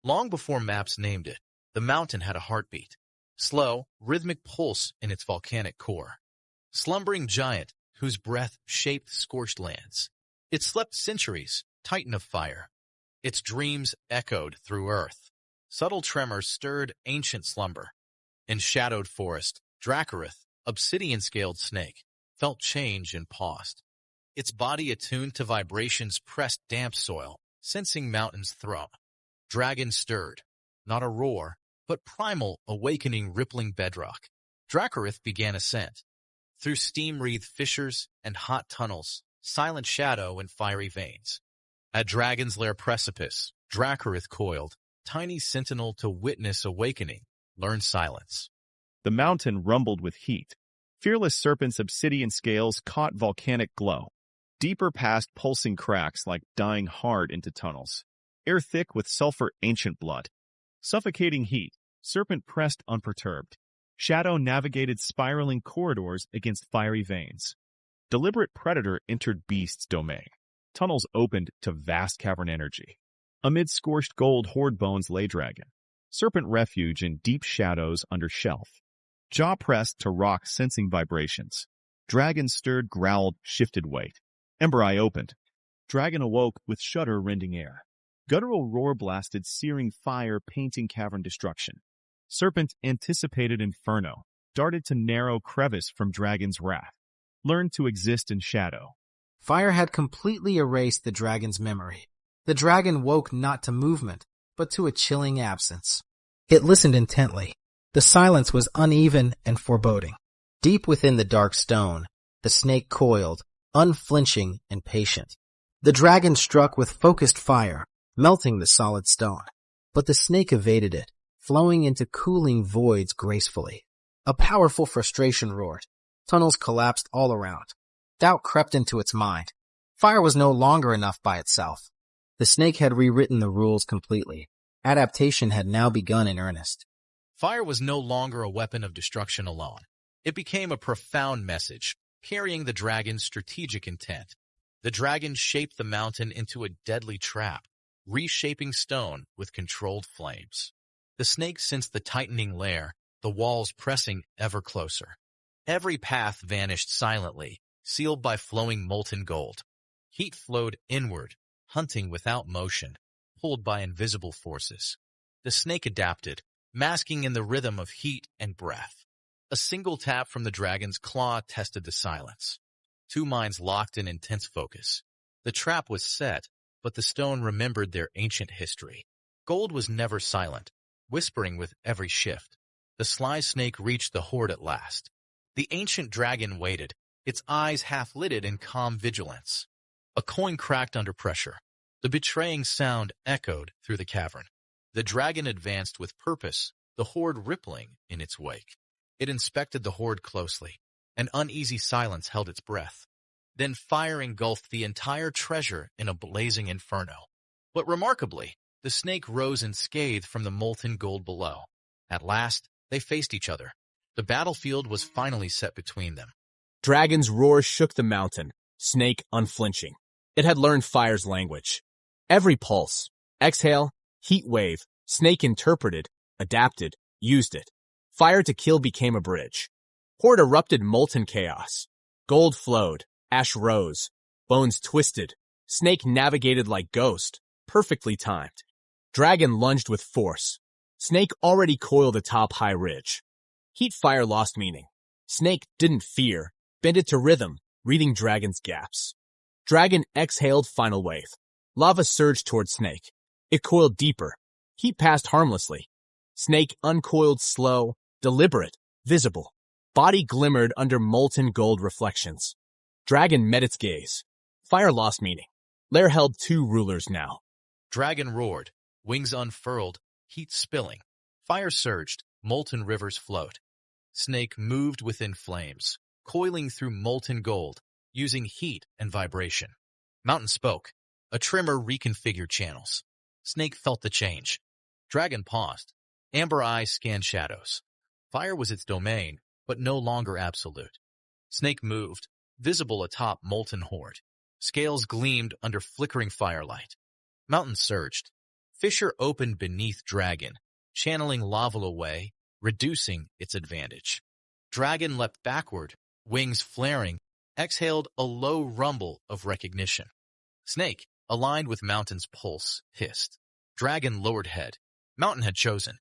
Long before maps named it, the mountain had a heartbeat, slow, rhythmic pulse in its volcanic core. Slumbering giant whose breath shaped scorched lands. It slept centuries, titan of fire. Its dreams echoed through earth. Subtle tremors stirred ancient slumber. In shadowed forest, Dracarith, obsidian-scaled snake, felt change and paused. Its body attuned to vibrations pressed damp soil, sensing mountains thrum. Dragon stirred, not a roar, but primal, awakening, rippling bedrock. Dracarith began ascent. Through steam-wreathed fissures and hot tunnels, silent shadow and fiery veins. At Dragon's Lair precipice, Dracarith coiled, tiny sentinel to witness awakening, learn silence. The mountain rumbled with heat. Fearless serpent's obsidian scales caught volcanic glow. Deeper past pulsing cracks like dying hard into tunnels. Air thick with sulfur ancient blood. Suffocating heat, serpent pressed unperturbed. Shadow navigated spiraling corridors against fiery veins. Deliberate predator entered beast's domain. Tunnels opened to vast cavern energy. Amid scorched gold horde bones lay dragon. Serpent refuge in deep shadows under shelf. Jaw pressed to rock sensing vibrations. Dragon stirred, growled, shifted weight. Ember eye opened. Dragon awoke with shudder rending air. Guttural roar blasted searing fire painting cavern destruction. Serpent anticipated inferno, darted to narrow crevice from dragon's wrath. Learned to exist in shadow. Fire had completely erased the dragon's memory. The dragon woke not to movement, but to a chilling absence. It listened intently. The silence was uneven and foreboding. Deep within the dark stone, the snake coiled, unflinching and patient. The dragon struck with focused fire, melting the solid stone. But the snake evaded it, flowing into cooling voids gracefully. A powerful frustration roared. Tunnels collapsed all around. Doubt crept into its mind. Fire was no longer enough by itself. The snake had rewritten the rules completely. Adaptation had now begun in earnest. Fire was no longer a weapon of destruction alone. It became a profound message, carrying the dragon's strategic intent. The dragon shaped the mountain into a deadly trap, reshaping stone with controlled flames. The snake sensed the tightening lair, the walls pressing ever closer. Every path vanished silently, sealed by flowing molten gold. Heat flowed inward, hunting without motion, pulled by invisible forces. The snake adapted, masking in the rhythm of heat and breath. A single tap from the dragon's claw tested the silence. Two minds locked in intense focus. The trap was set, but the stone remembered their ancient history. Gold was never silent, whispering with every shift. The sly snake reached the hoard at last. The ancient dragon waited, its eyes half-lidded in calm vigilance. A coin cracked under pressure. The betraying sound echoed through the cavern. The dragon advanced with purpose, the hoard rippling in its wake. It inspected the hoard closely. An uneasy silence held its breath. Then fire engulfed the entire treasure in a blazing inferno. But remarkably, the snake rose unscathed from the molten gold below. At last, they faced each other. The battlefield was finally set between them. Dragon's roar shook the mountain, snake unflinching. It had learned fire's language. Every pulse, exhale, heat wave, snake interpreted, adapted, used it. Fire to kill became a bridge. Horde erupted molten chaos. Gold flowed, ash rose, bones twisted. Snake navigated like ghost, perfectly timed. Dragon lunged with force. Snake already coiled atop high ridge. Heat fire lost meaning. Snake didn't fear, bended to rhythm, reading dragon's gaps. Dragon exhaled final wave. Lava surged toward snake. It coiled deeper. Heat passed harmlessly. Snake uncoiled slow, deliberate, visible. Body glimmered under molten gold reflections. Dragon met its gaze. Fire lost meaning. Lair held two rulers now. Dragon roared, wings unfurled, heat spilling. Fire surged, molten rivers flowed. Snake moved within flames, coiling through molten gold, using heat and vibration. Mountain spoke. A tremor reconfigured channels. Snake felt the change. Dragon paused. Amber eyes scanned shadows. Fire was its domain, but no longer absolute. Snake moved, visible atop molten hoard. Scales gleamed under flickering firelight. Mountain surged. Fissure opened beneath Dragon, channeling lava away, reducing its advantage. Dragon leapt backward, wings flaring, exhaled a low rumble of recognition. Snake, aligned with Mountain's pulse, hissed. Dragon lowered head. Mountain had chosen.